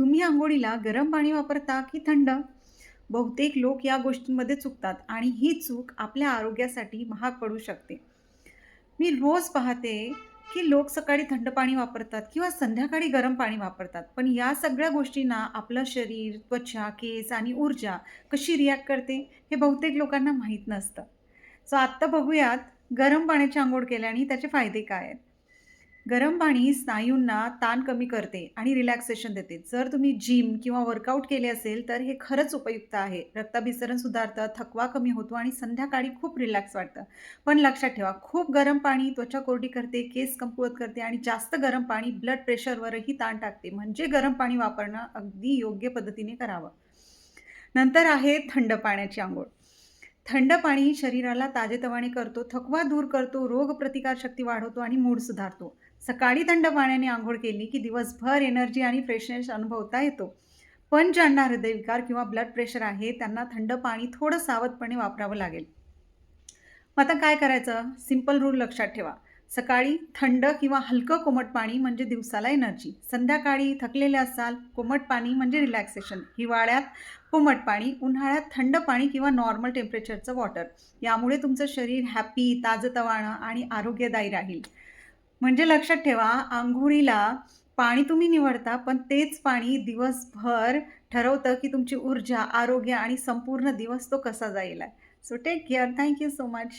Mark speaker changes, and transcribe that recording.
Speaker 1: तुम्ही अंघोळीला गरम पाणी वापरता की थंड? बहुतेक लोक या गोष्टींमध्ये चुकतात आणि ही चूक आपल्या आरोग्यासाठी महाग पडू शकते. मी रोज पाहते की लोक सकाळी थंड पाणी वापरतात किंवा संध्याकाळी गरम पाणी वापरतात. पण या सगळ्या गोष्टींना आपलं शरीर, त्वचा, केस आणि ऊर्जा कशी रिॲक्ट करते हे बहुतेक लोकांना माहीत नसतं. सो आत्ता बघूयात गरम पाण्याची अंघोळ केल्याने त्याचे फायदे काय आहेत. गरम पाणी स्नायूंना ताण कमी करते आणि रिलॅक्सेशन देते. जर तुम्ही जिम किंवा वर्कआउट केले असेल, तर हे खरंच उपयुक्त आहे. रक्ताभिसरण सुधारतं, थकवा कमी होतो आणि संध्याकाळी खूप रिलॅक्स वाटतं. पण लक्षात ठेवा, खूप गरम पाणी त्वचा कोरडी करते, केस कमकुवत करते आणि जास्त गरम पाणी ब्लड प्रेशरवरही ताण टाकते. म्हणजे गरम पाणी वापरणं अगदी योग्य पद्धतीने करावं. नंतर आहे थंड पाण्याची अंघोळ. थंड पाणी शरीराला ताजेतवाने करतो, थकवा दूर करतो, रोगप्रतिकारशक्ती वाढवतो आणि मूड सुधारतो. सकाळी थंड पाण्याने अंघोळ केली की दिवसभर एनर्जी आणि फ्रेशनेस अनुभवता येतो. पण ज्यांना हृदयविकार किंवा ब्लड प्रेशर आहे, त्यांना थंड पाणी थोडं सावधपणे वापरावं लागेल. मग आता काय करायचं? सिंपल रूल लक्षात ठेवा. सकाळी थंड किंवा हलकं कोमट पाणी म्हणजे दिवसाला एनर्जी. संध्याकाळी थकलेले असाल, कोमट पाणी म्हणजे रिलॅक्सेशन. हिवाळ्यात कोमट पाणी, उन्हाळ्यात थंड पाणी किंवा नॉर्मल टेम्परेचरचं वॉटर. यामुळे तुमचं शरीर हॅपी, ताजंतवानं आणि आरोग्यदायी राहील. म्हणजे लक्षात ठेवा, अंघोळीला पाणी तुम्ही निवडता, पण तेच पाणी दिवसभर ठरवतं की तुमची ऊर्जा, आरोग्य आणि संपूर्ण दिवस तो कसा जाईल आहे. So take care. Thank you so much.